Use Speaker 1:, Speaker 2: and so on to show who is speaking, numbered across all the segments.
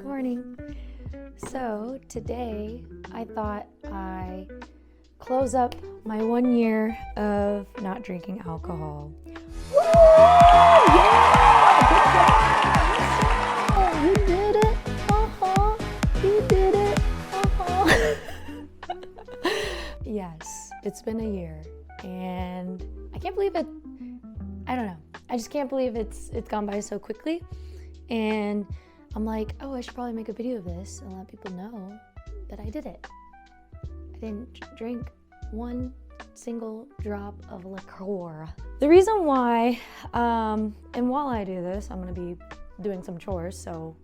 Speaker 1: Good morning. So today I thought I close up my 1 year of not drinking alcohol. Woo! Yeah! Good job! You did it! You did it! Yes, it's been a year and I can't believe it. I don't know. I just can't believe it's gone by so quickly. And I'm like, oh, I should probably make a video of this and let people know that I did it. I didn't drink one single drop of liqueur. The reason why, and while I do this, I'm gonna be doing some chores, so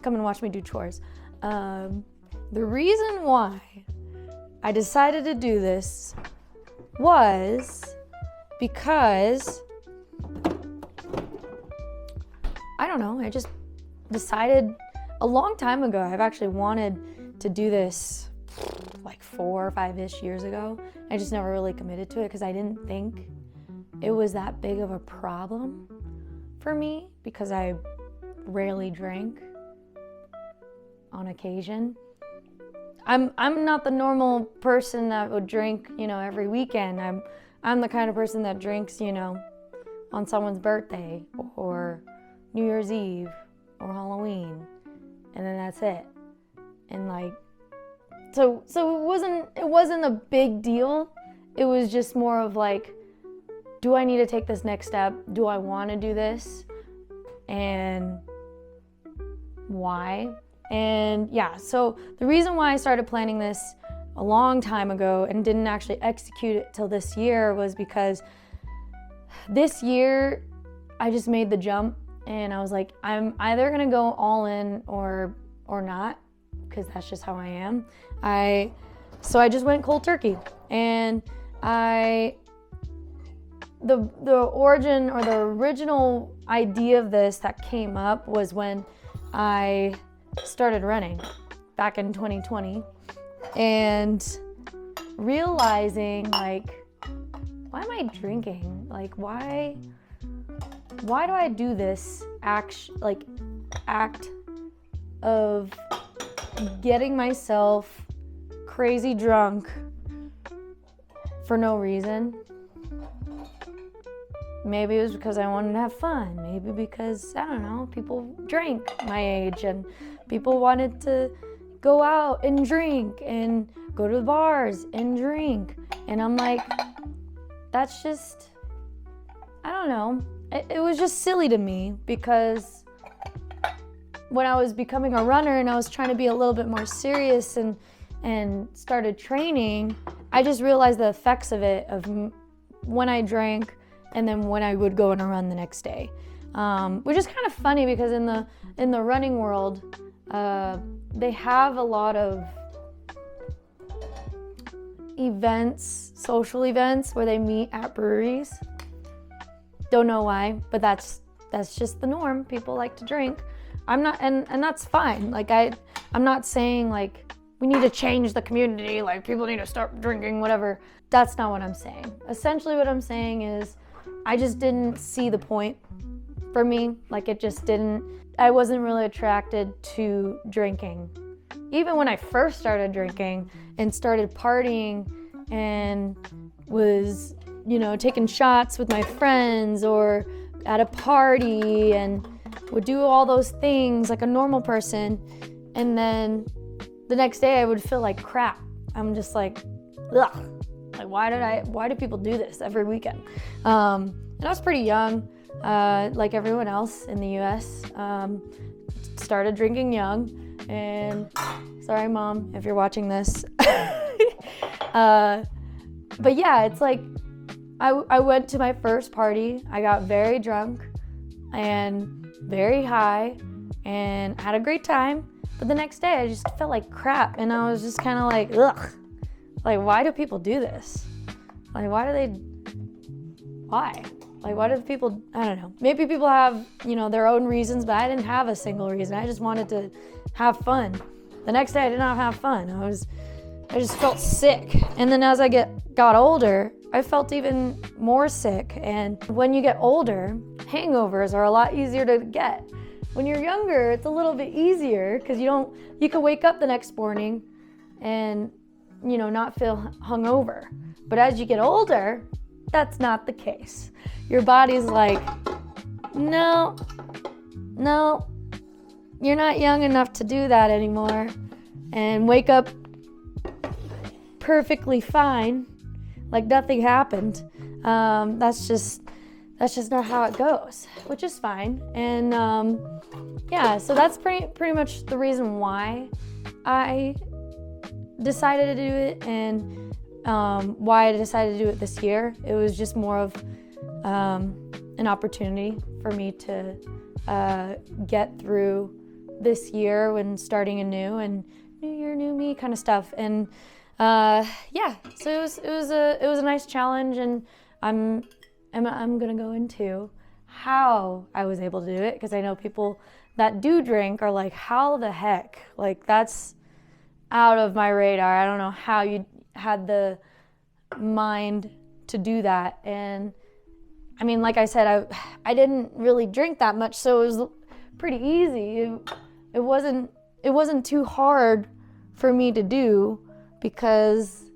Speaker 1: come and watch me do chores. The reason why I decided to do this was because I don't know, I just decided a long time ago. I've actually wanted to do this like 4 or 5-ish years ago. I just never really committed to it because I didn't think it was that big of a problem for me because I rarely drank on occasion. I'm not the normal person that would drink, every weekend. I'm the kind of person that drinks, on someone's birthday or New Year's Eve or Halloween, and then that's it. And so it wasn't a big deal. It was just more of like, do I need to take this next step? Do I want to do this? And why? And yeah, so the reason why I started planning this a long time ago and didn't actually execute it till this year was because this year I just made the jump. And I was like, I'm either gonna go all in or not, because that's just how I am. So I just went cold turkey. And the origin or the original idea of this that came up was when I started running back in 2020 and realizing why am I drinking? Why do I do this act of getting myself crazy drunk for no reason? Maybe it was because I wanted to have fun. Maybe because, I don't know, people drank my age and people wanted to go out and drink and go to the bars and drink. And I'm like, that's just, I don't know. It was just silly to me because when I was becoming a runner and I was trying to be a little bit more serious and started training, I just realized the effects of it, of when I drank and then when I would go on a run the next day. Which is kind of funny because in the running world, they have a lot of events, social events where they meet at breweries. Don't know why, but that's just the norm. People like to drink. I'm not, and that's fine. I'm not saying we need to change the community, people need to start drinking, whatever. That's not what I'm saying. Essentially what I'm saying is I just didn't see the point for me. I wasn't really attracted to drinking. Even when I first started drinking and started partying and was taking shots with my friends or at a party and would do all those things like a normal person. And then the next day I would feel like crap. I'm just like, ugh. Why do people do this every weekend? And I was pretty young, like everyone else in the US. Started drinking young, and sorry, Mom, if you're watching this. But yeah, it's like, I went to my first party. I got very drunk and very high and had a great time. But the next day I just felt like crap and I was just kind of like, ugh. Why do people do this? Why do people, I don't know. Maybe people have, their own reasons, but I didn't have a single reason. I just wanted to have fun. The next day I did not have fun. I just felt sick. And then as I got older, I felt even more sick. And when you get older, hangovers are a lot easier to get. When you're younger, it's a little bit easier because you can wake up the next morning and, not feel hungover. But as you get older, that's not the case. Your body's like, no, you're not young enough to do that anymore. And wake up perfectly fine, like nothing happened. That's just not how it goes, which is fine. And so that's pretty much the reason why I decided to do it, and why I decided to do it this year. It was just more of an opportunity for me to get through this year when starting anew, and new year, new me kind of stuff. And so it was a nice challenge, and I'm gonna go into how I was able to do it, because I know people that do drink are like, how the heck? Like, that's out of my radar. I don't know how you had the mind to do that. And I mean, like I said, I didn't really drink that much, so it was pretty easy. It wasn't too hard for me to do, because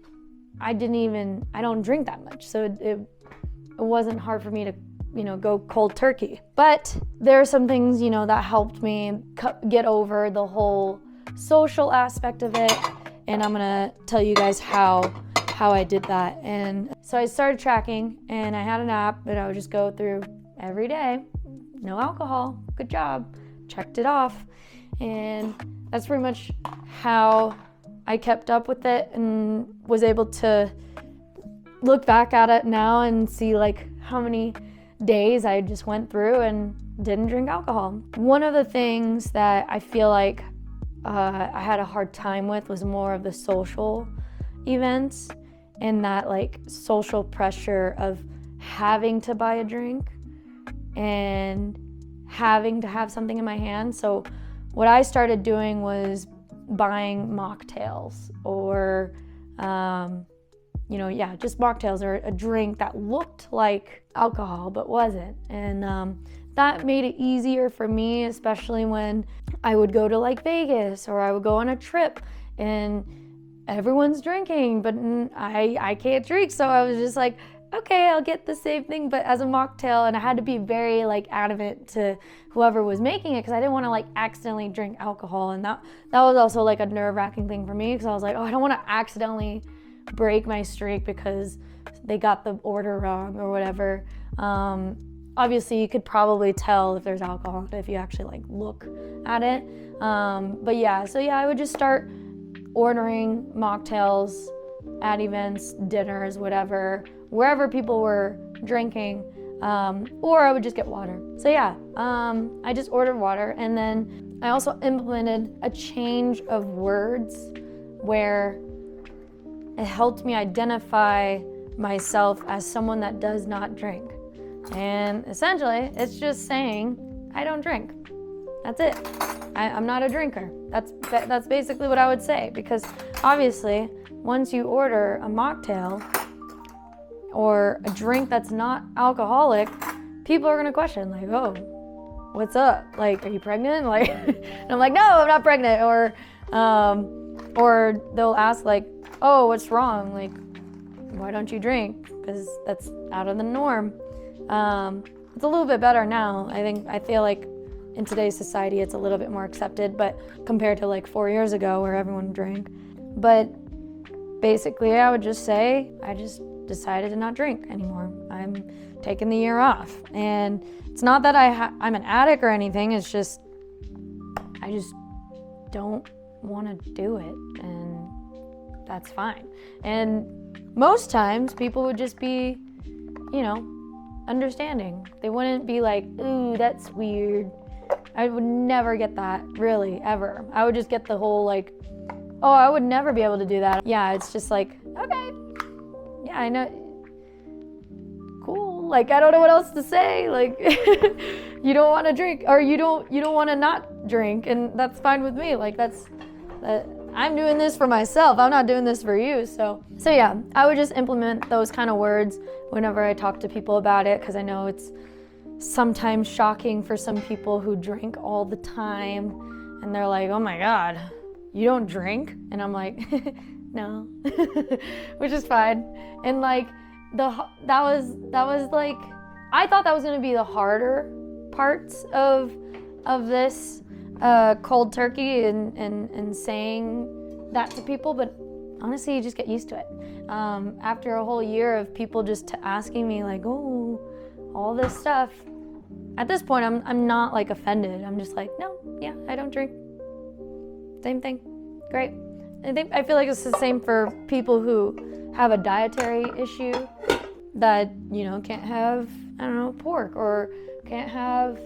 Speaker 1: I don't drink that much, so it wasn't hard for me to go cold turkey. But there are some things that helped me get over the whole social aspect of it, and I'm gonna tell you guys how I did that. And so I started tracking, and I had an app that I would just go through every day. No alcohol, good job, checked it off. And that's pretty much how I kept up with it, and was able to look back at it now and see like how many days I just went through and didn't drink alcohol. One of the things that I feel like I had a hard time with was more of the social events, and that like social pressure of having to buy a drink and having to have something in my hand. So what I started doing was buying mocktails, or just mocktails, or a drink that looked like alcohol but wasn't. And that made it easier for me, especially when I would go to like Vegas, or I would go on a trip and everyone's drinking, but I can't drink. So I was just like, okay, I'll get the same thing, but as a mocktail. And I had to be very like adamant to whoever was making it, because I didn't want to like accidentally drink alcohol. And that was also like a nerve-wracking thing for me, because I was like, oh, I don't want to accidentally break my streak because they got the order wrong or whatever. Obviously you could probably tell if there's alcohol if you actually like look at it. I would just start ordering mocktails at events, dinners, whatever, wherever people were drinking, or I would just get water. So I just ordered water, and then I also implemented a change of words where it helped me identify myself as someone that does not drink. And essentially, it's just saying, I don't drink. That's it. I'm not a drinker. That's basically what I would say, because obviously, once you order a mocktail or a drink that's not alcoholic, people are gonna question, like, oh, what's up? Like, are you pregnant? Like, and I'm like, no, I'm not pregnant. Or they'll ask like, oh, what's wrong? Like, why don't you drink? Because that's out of the norm. It's a little bit better now. I feel like in today's society, it's a little bit more accepted, but compared to like 4 years ago where everyone drank. But basically, I would just say, I just decided to not drink anymore. I'm taking the year off. And it's not that I'm an addict or anything, it's just, I just don't want to do it, and that's fine. And most times, people would just be, understanding. They wouldn't be like, ooh, that's weird. I would never get that, really, ever. I would just get the whole like, oh, I would never be able to do that. Yeah, it's just like, okay, yeah, I know, cool. Like, I don't know what else to say. Like, you don't want to drink, or you don't want to not drink, and that's fine with me. Like, I'm doing this for myself. I'm not doing this for you. So I would just implement those kind of words whenever I talk to people about it, because I know it's sometimes shocking for some people who drink all the time, and they're like, oh my God, you don't drink? And I'm like, no, which is fine. And like that was like, I thought that was gonna be the harder parts of this cold turkey and saying that to people, but honestly, you just get used to it. After a whole year of people just asking me like, oh, all this stuff, at this point, I'm not like offended. I'm just like, no, yeah, I don't drink. Same thing, great. I feel like it's the same for people who have a dietary issue that, you know, can't have, I don't know, pork or can't have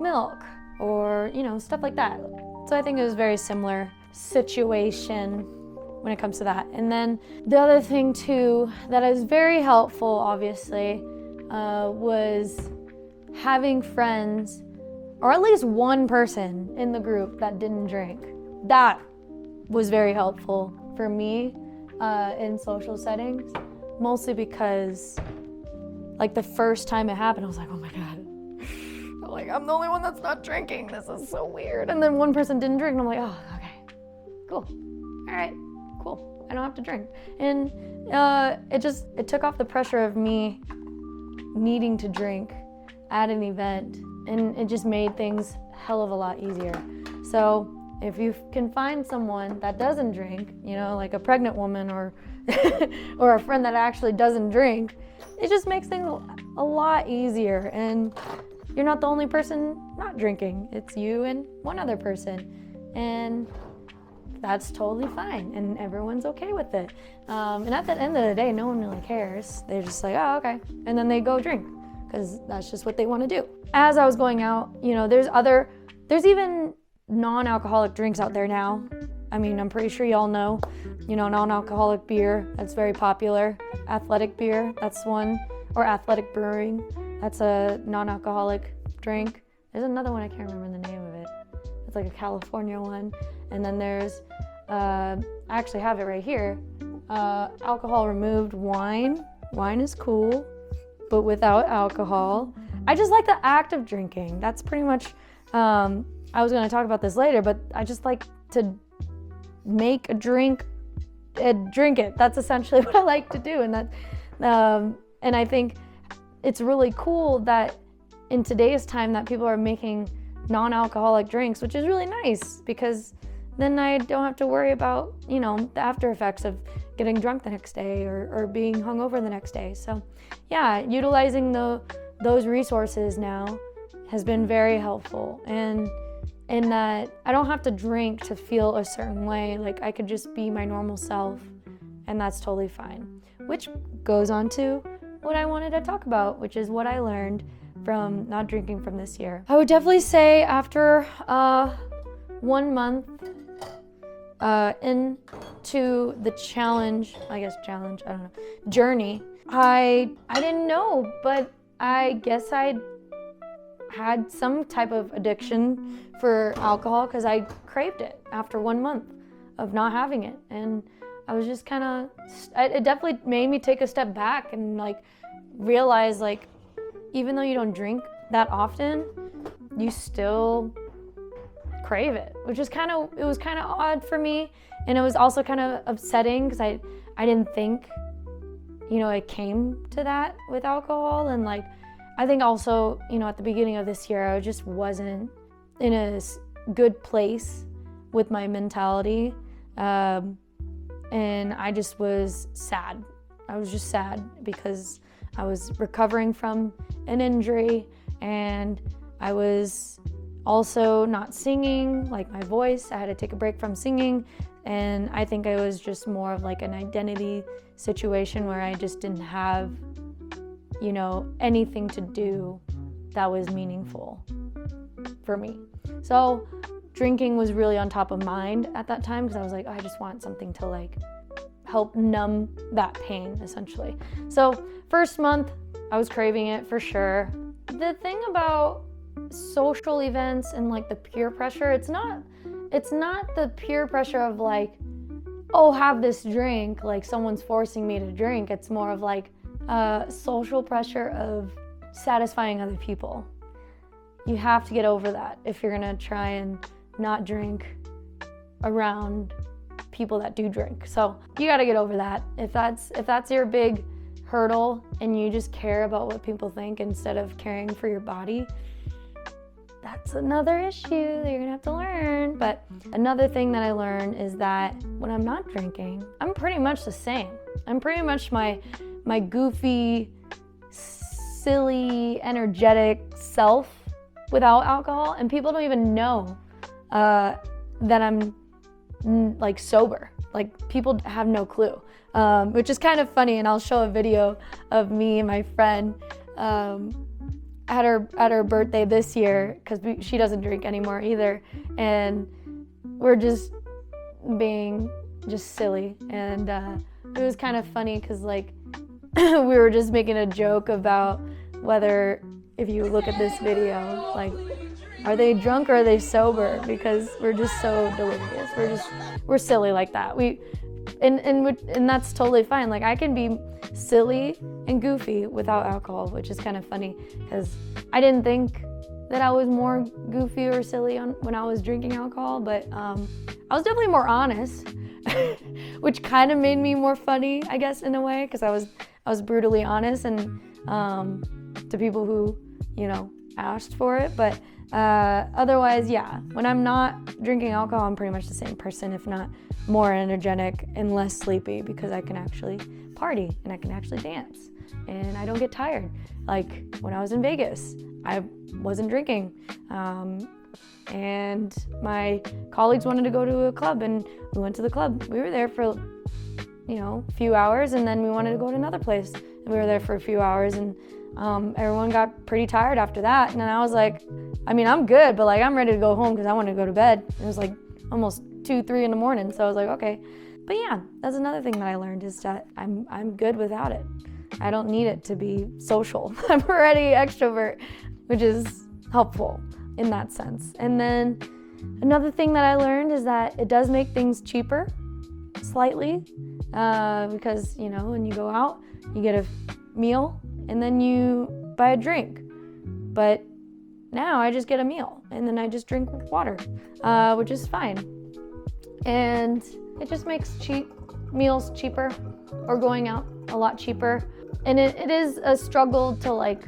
Speaker 1: milk or, you know, stuff like that. So I think it was a very similar situation when it comes to that. And then the other thing too that is very helpful, obviously, was having friends, or at least one person in the group that didn't drink. That was very helpful for me in social settings, mostly because like the first time it happened, I was like, oh my God. Like, I'm the only one that's not drinking. This is so weird. And then one person didn't drink, and I'm like, oh, okay, cool. All right, cool. I don't have to drink. And it took off the pressure of me needing to drink at an event, and it just made things a hell of a lot easier. So if you can find someone that doesn't drink, you know, like a pregnant woman or or a friend that actually doesn't drink, it just makes things a lot easier. And you're not the only person not drinking. It's you and one other person. And that's totally fine. And everyone's okay with it. And at the end of the day, no one really cares. They're just like, oh, okay. And then they go drink because that's just what they want to do. As I was going out, you know, there's even non-alcoholic drinks out there now. I mean, I'm pretty sure y'all know, you know, non-alcoholic beer, that's very popular. Athletic beer, that's one. Or athletic brewing, that's a non-alcoholic drink. There's another one, I can't remember the name of it. It's like a California one. And then there's, I actually have it right here, alcohol removed wine. Wine is cool, but without alcohol. I just like the act of drinking. That's pretty much, I was gonna talk about this later, but I just like to make a drink and drink it. That's essentially what I like to do. And I think it's really cool that in today's time that people are making non-alcoholic drinks, which is really nice because then I don't have to worry about, you know, the after effects of getting drunk the next day or being hungover the next day. So yeah, utilizing those resources now has been very helpful. And in that I don't have to drink to feel a certain way. Like I could just be my normal self, and that's totally fine. Which goes on to what I wanted to talk about, which is what I learned from not drinking from this year. I would definitely say after 1 month into the journey, I didn't know, but I guess I had some type of addiction for alcohol because I craved it after 1 month of not having it. And I was just it definitely made me take a step back and like realize like, even though you don't drink that often, you still crave it, which is it was kind of odd for me. And it was also kind of upsetting because I didn't think, you know, it came to that with alcohol. And like, I think also, you know, at the beginning of this year, I just wasn't in a good place with my mentality. And I just was sad. I was just sad because I was recovering from an injury and I was also not singing, like my voice. I had to take a break from singing. And I think it was just more of like an identity situation where I just didn't have, you know, anything to do that was meaningful for me. So drinking was really on top of mind at that time because I was like, oh, I just want something to like help numb that pain essentially. So first month I was craving it for sure. The thing about social events and like the peer pressure, it's not the peer pressure of like, oh, have this drink, like someone's forcing me to drink. It's more of like social pressure of satisfying other people. you have to get over that if you're gonna try and not drink around people that do drink. So you gotta get over that. If that's your big hurdle and you just care about what people think instead of caring for your body, that's another issue that you're gonna have to learn. But another thing that I learned is that when I'm not drinking, I'm pretty much the same. I'm pretty much my goofy, silly, energetic self without alcohol, and people don't even know that I'm like sober. Like, people have no clue, which is kind of funny. And I'll show a video of me and my friend at her birthday this year, because she doesn't drink anymore either, and we're just being just silly, and it was kind of funny because like we were just making a joke about whether, if you look at this video, like, are they drunk or are they sober? Because we're just so delirious. We're silly like that. And that's totally fine. Like, I can be silly and goofy without alcohol, which is kind of funny because I didn't think that I was more goofy or silly when I was drinking alcohol, but I was definitely more honest, which kind of made me more funny, I guess, in a way, because I was brutally honest and to people who, asked for it. But otherwise, yeah, when I'm not drinking alcohol, I'm pretty much the same person, if not more energetic and less sleepy, because I can actually party and I can actually dance and I don't get tired. Like when I was in Vegas, I wasn't drinking, and my colleagues wanted to go to a club and we went to the club. We were there for a few hours, and then we wanted to go to another place and we were there for a few hours, and everyone got pretty tired after that. And then I was like, I'm good, but like, I'm ready to go home because I want to go to bed. It was like almost 2-3 in the morning, so I was like, okay. But yeah, that's another thing that I learned, is that I'm good without it. I don't need it to be social. I'm already extrovert, which is helpful in that sense. And then another thing that I learned is that it does make things cheaper, slightly, because when you go out, you get a meal and then you buy a drink. But now I just get a meal and then I just drink water, which is fine. And it just makes meals cheaper, or going out a lot cheaper. And it is a struggle to like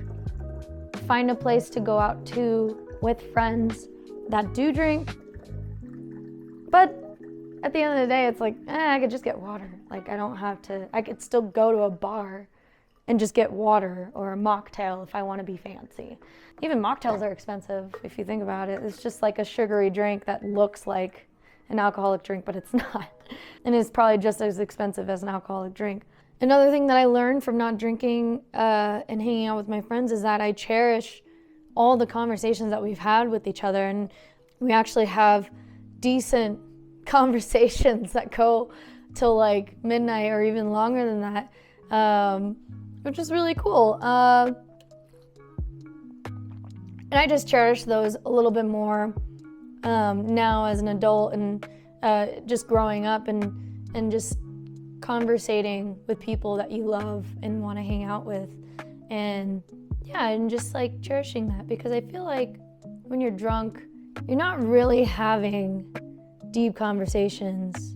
Speaker 1: find a place to go out to with friends that do drink. But at the end of the day, it's like, I could just get water. Like, I could still go to a bar and just get water or a mocktail if I want to be fancy. Even mocktails are expensive if you think about it. It's just like a sugary drink that looks like an alcoholic drink, but it's not. And it's probably just as expensive as an alcoholic drink. Another thing that I learned from not drinking and hanging out with my friends is that I cherish all the conversations that we've had with each other. And we actually have decent conversations that go till like midnight or even longer than that, which is really cool. And I just cherish those a little bit more now as an adult, and just growing up and just conversating with people that you love and want to hang out with. And yeah, and just like cherishing that, because I feel like when you're drunk, you're not really having deep conversations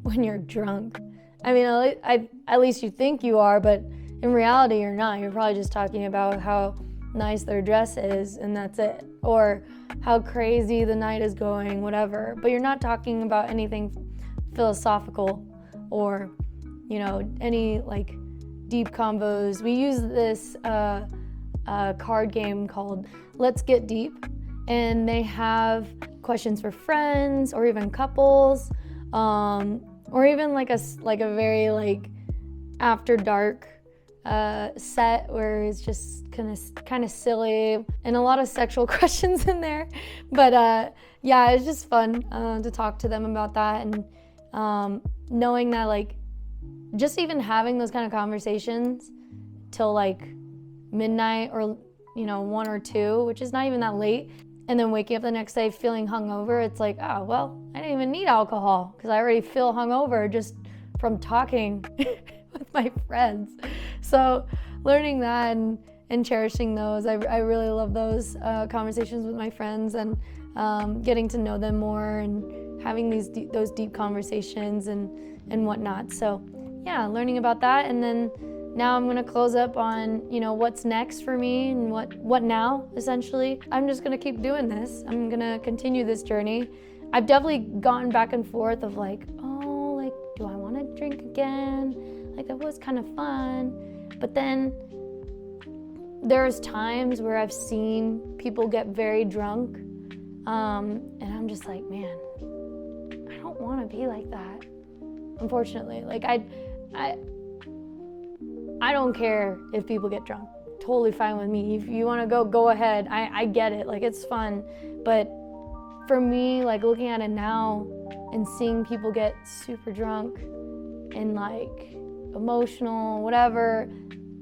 Speaker 1: when you're drunk. At least you think you are, but in reality you're not. You're probably just talking about how nice their dress is, and that's it, or how crazy the night is going, whatever. But you're not talking about anything philosophical or any like deep combos. We use this card game called Let's Get Deep, and they have questions for friends or even couples, or even like a very like after dark set where it's just kind of silly and a lot of sexual questions in there. But yeah, it's just fun to talk to them about that, and knowing that like just even having those kind of conversations till like midnight or 1 or 2, which is not even that late, and then waking up the next day feeling hungover, it's like, oh well, I didn't even need alcohol because I already feel hungover just from talking with my friends. So learning that and cherishing those. I really love those conversations with my friends, and getting to know them more and having those deep conversations and whatnot. So yeah, learning about that. And then now I'm gonna close up on, what's next for me and what now, essentially. I'm just gonna keep doing this. I'm gonna continue this journey. I've definitely gone back and forth of like, do I wanna drink again? Like, that was kind of fun. But then there's times where I've seen people get very drunk, and I'm just like, man, I don't wanna be like that, unfortunately. Like, I don't care if people get drunk. Totally fine with me. If you want to go ahead. I get it. Like, it's fun. But for me, like, looking at it now and seeing people get super drunk and like emotional, whatever,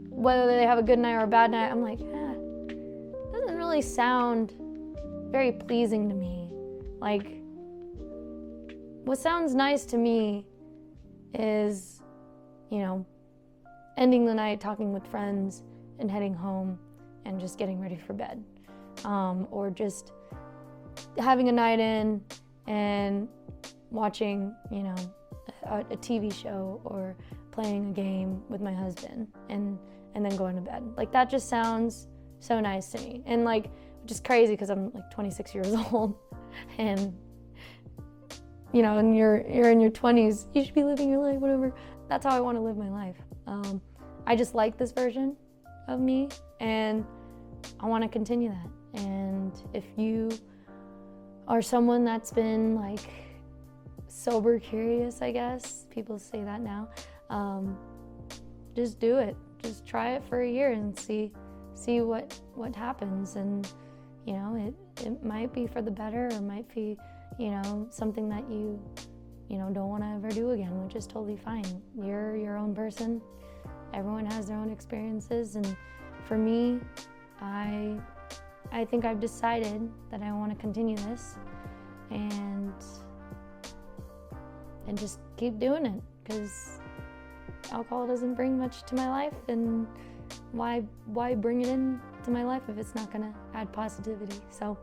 Speaker 1: whether they have a good night or a bad night, I'm like, it doesn't really sound very pleasing to me. Like, what sounds nice to me is, ending the night talking with friends and heading home and just getting ready for bed. Or just having a night in and watching, a TV show or playing a game with my husband and then going to bed. Like, that just sounds so nice to me. And like, which is crazy because I'm like 26 years old and, and you're in your 20s, you should be living your life, whatever. That's how I want to live my life. I just like this version of me, and I want to continue that. And if you are someone that's been like sober curious, I guess people say that now, just do it. Just try it for a year and see what happens. And it might be for the better, or might be something that you don't want to ever do again, which is totally fine. You're your own person. Everyone has their own experiences, and for me, I think I've decided that I want to continue this and just keep doing it, because alcohol doesn't bring much to my life, and why bring it into my life if it's not gonna add positivity? So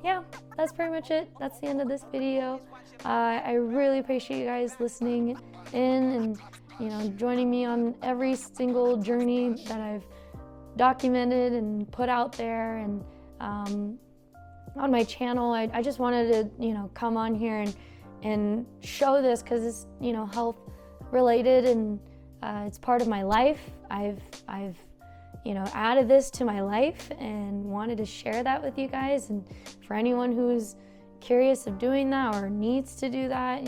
Speaker 1: yeah, that's pretty much it. That's the end of this video. I really appreciate you guys listening in and joining me on every single journey that I've documented and put out there. And on my channel, I just wanted to come on here and show this, because it's health related, and it's part of my life. I've added this to my life and wanted to share that with you guys. And for anyone who's curious of doing that or needs to do that,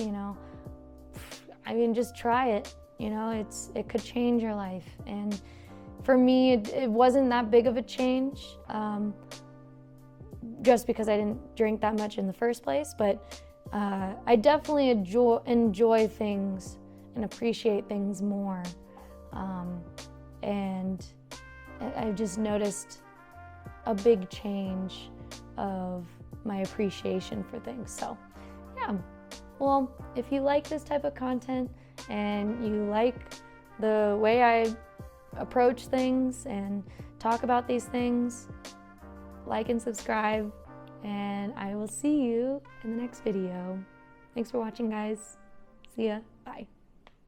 Speaker 1: just try it. It could change your life. And for me, it wasn't that big of a change, just because I didn't drink that much in the first place. But I definitely enjoy things and appreciate things more. And I've just noticed a big change of my appreciation for things. So yeah, well, if you like this type of content and you like the way I approach things and talk about these things, like and subscribe, and I will see you in the next video. Thanks for watching, guys. See ya. Bye.